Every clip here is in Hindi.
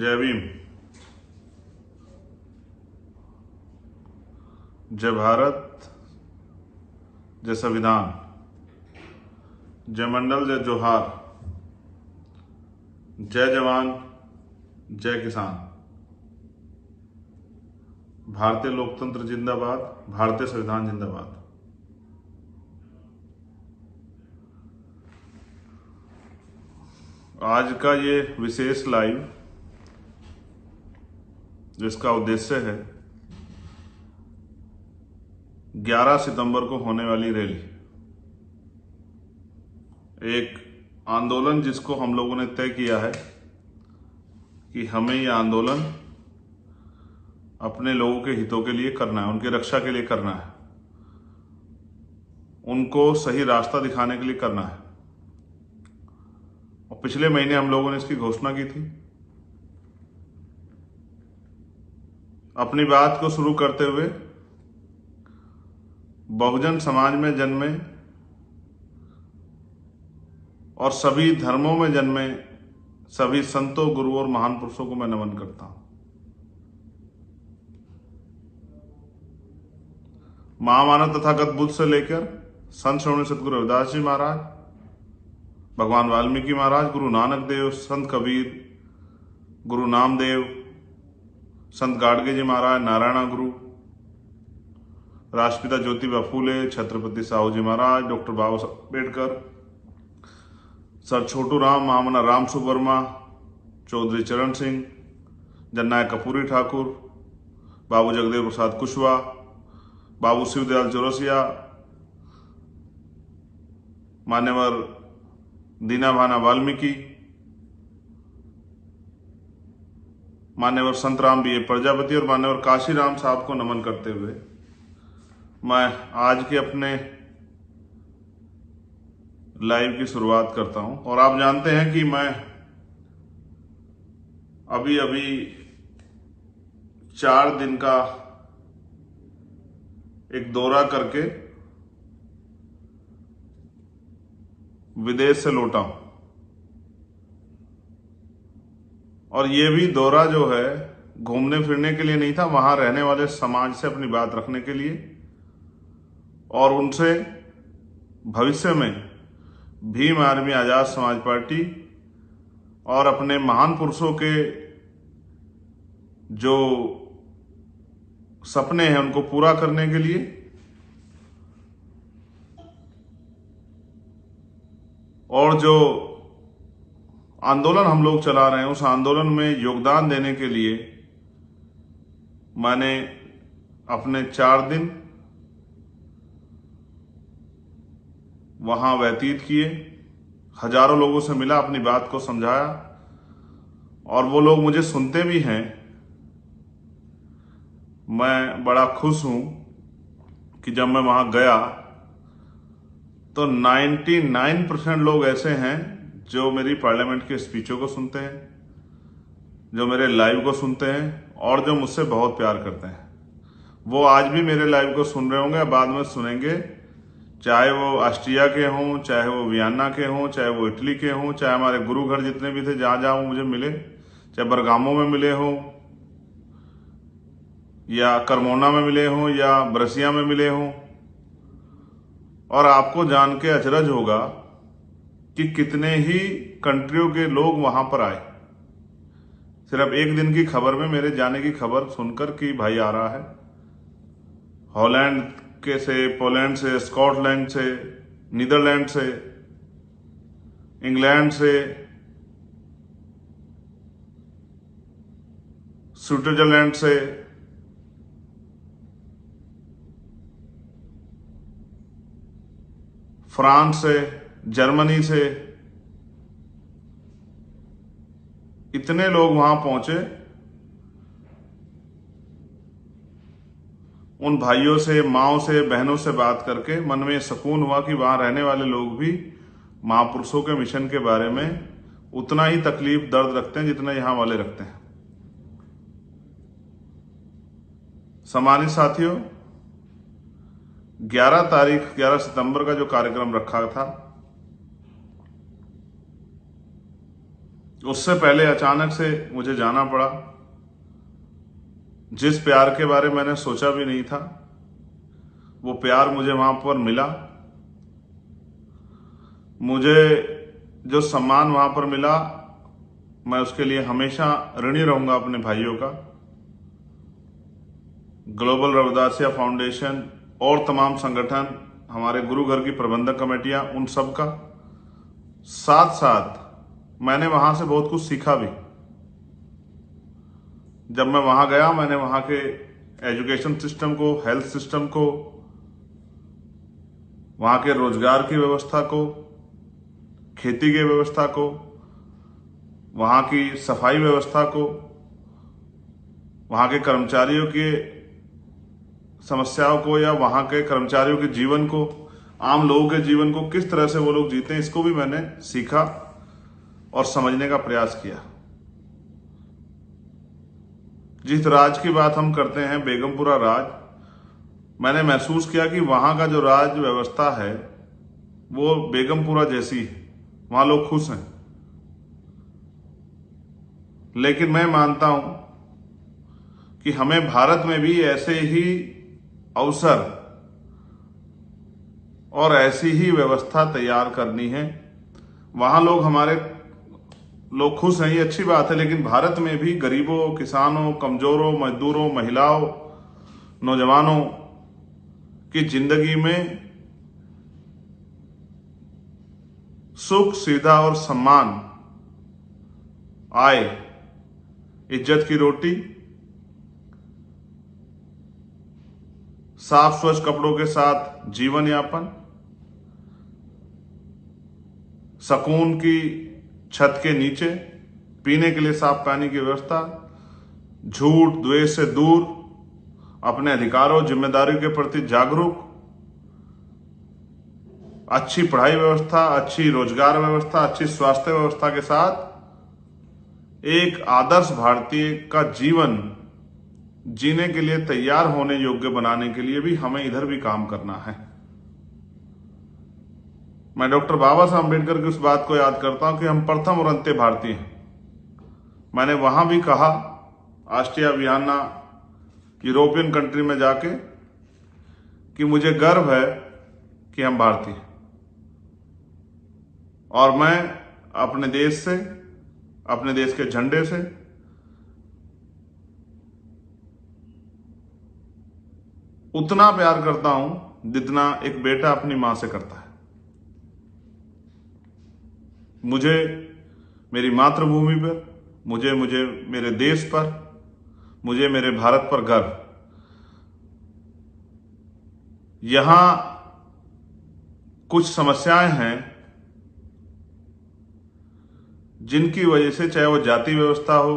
जय भीम। जय भारत, जय संविधान, जय मंडल, जय जोहार, जय जवान, जय किसान। भारतीय लोकतंत्र जिंदाबाद, भारतीय संविधान जिंदाबाद। आज का ये विशेष लाइव जिसका उद्देश्य है 11 सितंबर को होने वाली रैली, एक आंदोलन जिसको हम लोगों ने तय किया है कि हमें यह आंदोलन अपने लोगों के हितों के लिए करना है, उनकी रक्षा के लिए करना है, उनको सही रास्ता दिखाने के लिए करना है। और पिछले महीने हम लोगों ने इसकी घोषणा की थी। अपनी बात को शुरू करते हुए बहुजन समाज में जन्मे और सभी धर्मों में जन्मे सभी संतों, गुरुओं और महान पुरुषों को मैं नमन करता हूं। महामानव तथागत बुद्ध से लेकर संत श्रोमणी सतगुरु रविदास जी महाराज, भगवान वाल्मीकि महाराज, गुरु नानक देव, संत कबीर, गुरु नामदेव, संत गाडगे जी महाराज, नारायण गुरु, राष्ट्रपिता ज्योतिबा फूले, छत्रपति साहू जी महाराज, डॉक्टर बाबा साहब अम्बेडकर, सर छोटू राम, महामना राम सुवर्मा, चौधरी चरण सिंह, जननायक कपूरी ठाकुर, बाबू जगदेव प्रसाद कुशवाहा, बाबू शिवदयाल चौरसिया, मान्यवर दीना भाना वाल्मीकि, मान्यवर संत राम बी ए प्रजापति और मान्यवर काशीराम साहब को नमन करते हुए मैं आज के अपने लाइव की शुरुआत करता हूं। और आप जानते हैं कि मैं अभी 4 दिन का एक दौरा करके विदेश से लौटा हूं। और ये भी दौरा जो है घूमने फिरने के लिए नहीं था, वहां रहने वाले समाज से अपनी बात रखने के लिए और उनसे भविष्य में भीम आर्मी आजाद समाज पार्टी और अपने महान पुरुषों के जो सपने हैं उनको पूरा करने के लिए और जो आंदोलन हम लोग चला रहे हैं उस आंदोलन में योगदान देने के लिए मैंने अपने 4 दिन वहां व्यतीत किए। हजारों लोगों से मिला, अपनी बात को समझाया और वो लोग मुझे सुनते भी हैं। मैं बड़ा खुश हूं कि जब मैं वहां गया तो 99% लोग ऐसे हैं जो मेरी पार्लियामेंट के स्पीचों को सुनते हैं, जो मेरे लाइव को सुनते हैं और जो मुझसे बहुत प्यार करते हैं। वो आज भी मेरे लाइव को सुन रहे होंगे, बाद में सुनेंगे, चाहे वो ऑस्ट्रिया के हों, चाहे वो वियना के हों, चाहे वो इटली के हों, चाहे हमारे गुरु घर जितने भी थे जहां जहां वो मुझे मिले, चाहे बरगामो में मिले हों या करमोना में मिले हों या ब्रसिया में मिले हों। और आपको जान के अचरज होगा कि कितने ही कंट्रियों के लोग वहां पर आए, सिर्फ एक दिन की खबर में मेरे जाने की खबर सुनकर कि भाई आ रहा है। हॉलैंड के से, पोलैंड से, स्कॉटलैंड से, नीदरलैंड से, इंग्लैंड से, स्विट्जरलैंड से, फ्रांस से, जर्मनी से, इतने लोग वहां पहुंचे। उन भाइयों से, माओ से, बहनों से बात करके मन में सुकून हुआ कि वहां रहने वाले लोग भी महापुरुषों के मिशन के बारे में उतना ही तकलीफ दर्द रखते हैं जितना यहां वाले रखते हैं। सम्मानित साथियों, 11 सितंबर का जो कार्यक्रम रखा था उससे पहले अचानक से मुझे जाना पड़ा। जिस प्यार के बारे में मैंने सोचा भी नहीं था, वो प्यार मुझे वहां पर मिला। मुझे जो सम्मान वहां पर मिला, मैं उसके लिए हमेशा ऋणी रहूंगा अपने भाइयों का। ग्लोबल रविदासिया फाउंडेशन और तमाम संगठन, हमारे गुरु घर की प्रबंधक कमेटियां, उन सब का। साथ साथ मैंने वहां से बहुत कुछ सीखा भी। जब मैं वहां गया, मैंने वहां के एजुकेशन सिस्टम को, हेल्थ सिस्टम को, वहां के रोजगार की व्यवस्था को, खेती की व्यवस्था को, वहां की सफाई व्यवस्था को, वहां के कर्मचारियों की समस्याओं को, या वहां के कर्मचारियों के जीवन को, आम लोगों के जीवन को किस तरह से वो लोग जीते हैं, इसको भी मैंने सीखा और समझने का प्रयास किया। जिस राज की बात हम करते हैं, बेगमपुरा राज, मैंने महसूस किया कि वहां का जो राज व्यवस्था है वो बेगमपुरा जैसी है। वहां लोग खुश हैं। लेकिन मैं मानता हूं कि हमें भारत में भी ऐसे ही अवसर और ऐसी ही व्यवस्था तैयार करनी है। वहां लोग, हमारे लोग खुश हैं, ये अच्छी बात है, लेकिन भारत में भी गरीबों, किसानों, कमजोरों, मजदूरों, महिलाओं, नौजवानों की जिंदगी में सुख, सुविधा और सम्मान आए, इज्जत की रोटी, साफ स्वच्छ कपड़ों के साथ जीवन यापन, सुकून की छत के नीचे पीने के लिए साफ पानी की व्यवस्था, झूठ द्वेष से दूर, अपने अधिकारों जिम्मेदारियों के प्रति जागरूक, अच्छी पढ़ाई व्यवस्था, अच्छी रोजगार व्यवस्था, अच्छी स्वास्थ्य व्यवस्था के साथ एक आदर्श भारतीय का जीवन जीने के लिए तैयार होने योग्य बनाने के लिए भी हमें इधर भी काम करना है। मैं डॉक्टर बाबा साहब अम्बेडकर की उस बात को याद करता हूं कि हम प्रथम और अंत्य भारतीय हैं। मैंने वहां भी कहा, आस्ट्रिया, वियना, यूरोपियन कंट्री में जाके, कि मुझे गर्व है कि हम भारतीय हैं और मैं अपने देश से, अपने देश के झंडे से उतना प्यार करता हूं जितना एक बेटा अपनी मां से करता है। मुझे मेरी मातृभूमि पर, मुझे मुझे मेरे देश पर, मुझे मेरे भारत पर गर्व। यहां कुछ समस्याएं हैं जिनकी वजह से, चाहे वो जाति व्यवस्था हो,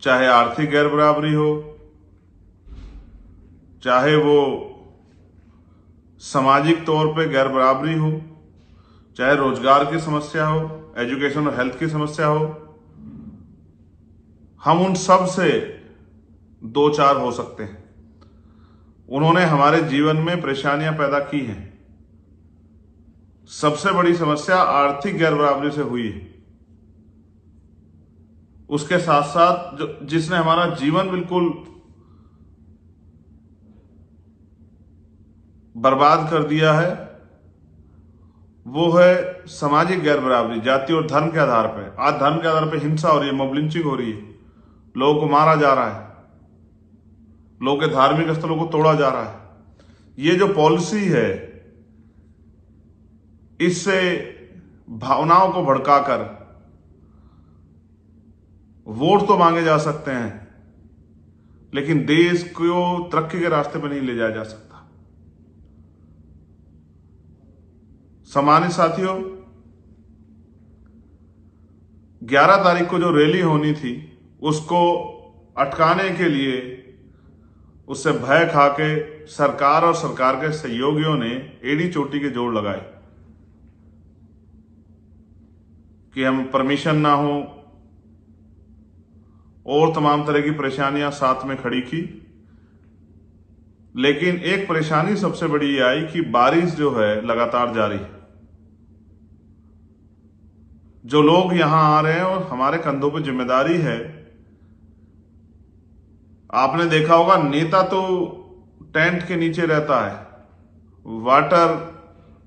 चाहे आर्थिक गैर बराबरी हो, चाहे वो सामाजिक तौर पे गैर बराबरी हो, चाहे रोजगार की समस्या हो, एजुकेशन और हेल्थ की समस्या हो, हम उन सब से दो चार हो सकते हैं। उन्होंने हमारे जीवन में परेशानियां पैदा की हैं। सबसे बड़ी समस्या आर्थिक गैर बराबरी से हुई है। उसके साथ साथ जिसने हमारा जीवन बिल्कुल बर्बाद कर दिया है, वो है सामाजिक गैर बराबरी, जाति और धर्म के आधार पर। आज धर्म के आधार पर हिंसा हो रही है, मॉब लिंचिंग हो रही है, लोगों को मारा जा रहा है, लोगों के धार्मिक स्थलों को तोड़ा जा रहा है। ये जो पॉलिसी है, इससे भावनाओं को भड़काकर वोट तो मांगे जा सकते हैं, लेकिन देश को तरक्की के रास्ते पर नहीं ले जाया जा सकता। सम्मानित साथियों, 11 तारीख को जो रैली होनी थी, उसको अटकाने के लिए, उससे भय खाके सरकार और सरकार के सहयोगियों ने एड़ी चोटी के जोड़ लगाए कि हम परमिशन ना हो, और तमाम तरह की परेशानियां साथ में खड़ी की। लेकिन एक परेशानी सबसे बड़ी ये आई कि बारिश जो है लगातार जारी है। जो लोग यहां आ रहे हैं और हमारे कंधों पर जिम्मेदारी है। आपने देखा होगा नेता तो टेंट के नीचे रहता है, वाटर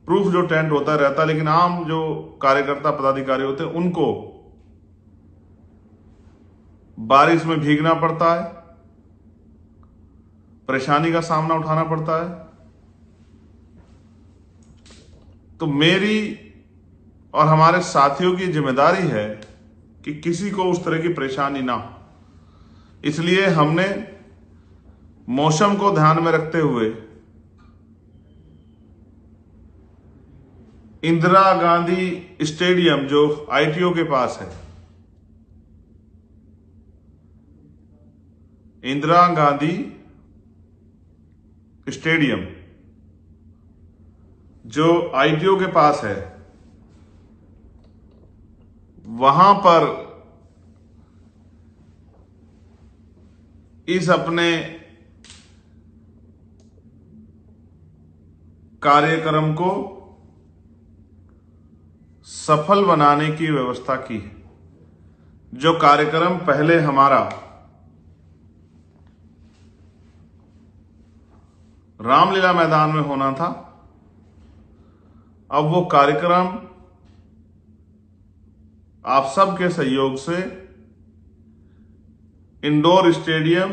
प्रूफ जो टेंट होता रहता है, लेकिन आम जो कार्यकर्ता पदाधिकारी होते हैं उनको बारिश में भीगना पड़ता है, परेशानी का सामना उठाना पड़ता है। तो मेरी और हमारे साथियों की जिम्मेदारी है कि किसी को उस तरह की परेशानी ना हो। इसलिए हमने मौसम को ध्यान में रखते हुए इंदिरा गांधी स्टेडियम जो आईटीओ के पास है, इंदिरा गांधी स्टेडियम जो आईटीओ के पास है, वहां पर इस अपने कार्यक्रम को सफल बनाने की व्यवस्था की है। जो कार्यक्रम पहले हमारा रामलीला मैदान में होना था, अब वो कार्यक्रम आप सबके सहयोग से indoor stadium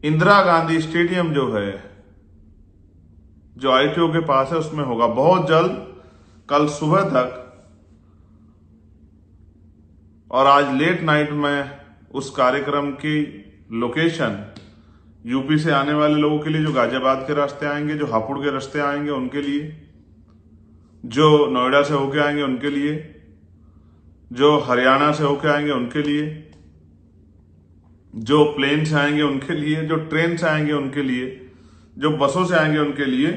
Indira Gandhi stadium जो है, जो आईटीओ के पास है, उसमें होगा बहुत जल्द, कल सुबह तक। और आज लेट नाइट में उस कार्यक्रम की लोकेशन यूपी से आने वाले लोगों के लिए, जो गाजियाबाद के रास्ते आएंगे, जो हापुड़ के रास्ते आएंगे उनके लिए, जो नोएडा से होके आएंगे उनके लिए, जो हरियाणा से होके आएंगे उनके लिए, जो प्लेन से आएंगे उनके लिए, जो ट्रेन से आएंगे उनके लिए, जो बसों से आएंगे उनके लिए।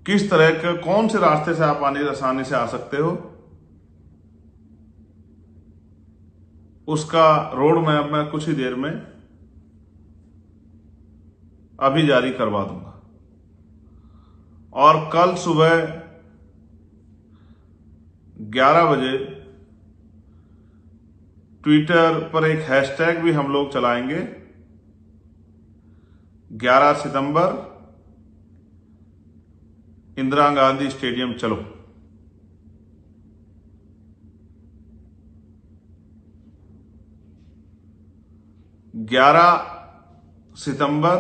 किस तरह के कौन से रास्ते से आप आसानी से आ सकते हो, उसका रोड मैप मैं कुछ ही देर में अभी जारी करवा दूंगा। और कल सुबह 11 बजे ट्विटर पर एक हैशटैग भी हम लोग चलाएंगे, 11 सितंबर इंदिरा गांधी स्टेडियम चलो। ग्यारह सितंबर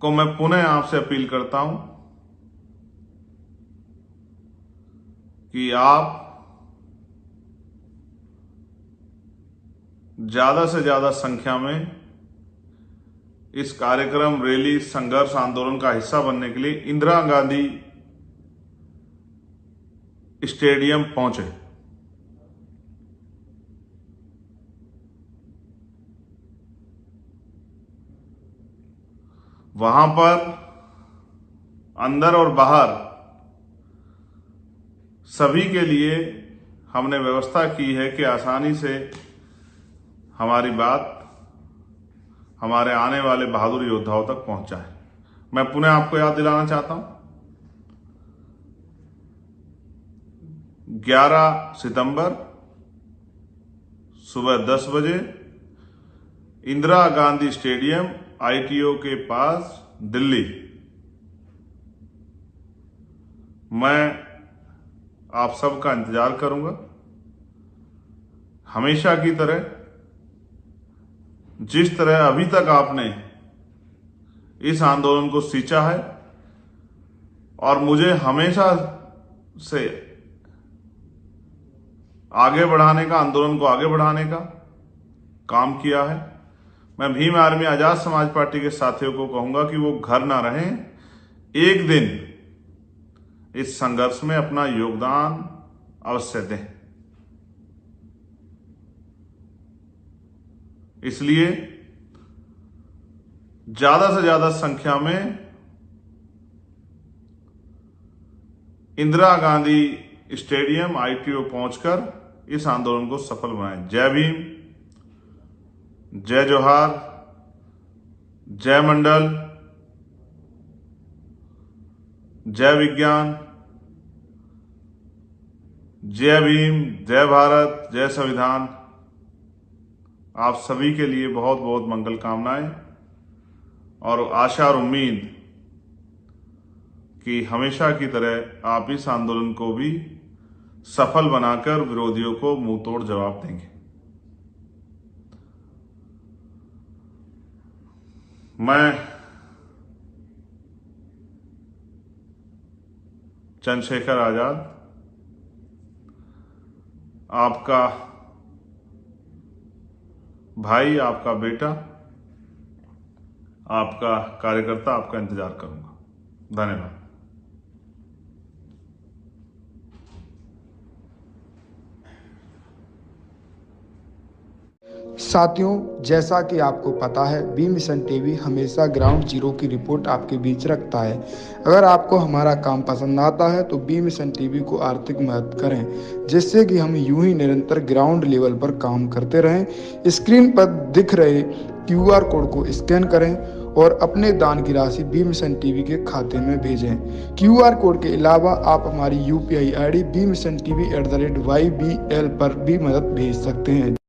को मैं पुनः आपसे अपील करता हूं कि आप ज्यादा से ज्यादा संख्या में इस कार्यक्रम, रैली, संघर्ष आंदोलन का हिस्सा बनने के लिए इंदिरा गांधी स्टेडियम पहुंचे। वहां पर अंदर और बाहर सभी के लिए हमने व्यवस्था की है कि आसानी से हमारी बात हमारे आने वाले बहादुर योद्धाओं तक पहुंचाए। मैं पुनः आपको याद दिलाना चाहता हूं, 11 सितंबर सुबह 10 बजे इंदिरा गांधी स्टेडियम, आईटीओ के पास, दिल्ली। मैं आप सबका इंतजार करूंगा। हमेशा की तरह, जिस तरह अभी तक आपने इस आंदोलन को सींचा है और मुझे हमेशा से आगे बढ़ाने का, आंदोलन को आगे बढ़ाने का काम किया है, मैं भीम आर्मी आजाद समाज पार्टी के साथियों को कहूंगा कि वो घर ना रहें, एक दिन इस संघर्ष में अपना योगदान अवश्य दें। इसलिए ज्यादा से ज्यादा संख्या में इंदिरा गांधी स्टेडियम, आईटीओ पहुंचकर इस आंदोलन को सफल बनाएं। जय भीम, जय जोहार, जय मंडल, जय विज्ञान, जय भीम, जय भारत, जय संविधान। आप सभी के लिए बहुत बहुत मंगल कामनाएं और आशा और उम्मीद कि हमेशा की तरह आप इस आंदोलन को भी सफल बनाकर विरोधियों को मुंहतोड़ जवाब देंगे। मैं चंद्रशेखर आजाद, आपका भाई, आपका बेटा, आपका कार्यकर्ता, आपका इंतजार करूंगा। धन्यवाद। साथियों, जैसा कि आपको पता है, बी मिशन टीवी हमेशा ग्राउंड जीरो की रिपोर्ट आपके बीच रखता है। अगर आपको हमारा काम पसंद आता है तो बी मिशन टीवी को आर्थिक मदद करें, जिससे कि हम यूं ही निरंतर ग्राउंड लेवल पर काम करते रहें। स्क्रीन पर दिख रहे QR कोड को स्कैन करें और अपने दान की राशि बी मिशन टीवी के खाते में भेजें। QR कोड के अलावा आप हमारी UPI ID BMissionTV@YBL पर भी मदद भेज सकते हैं।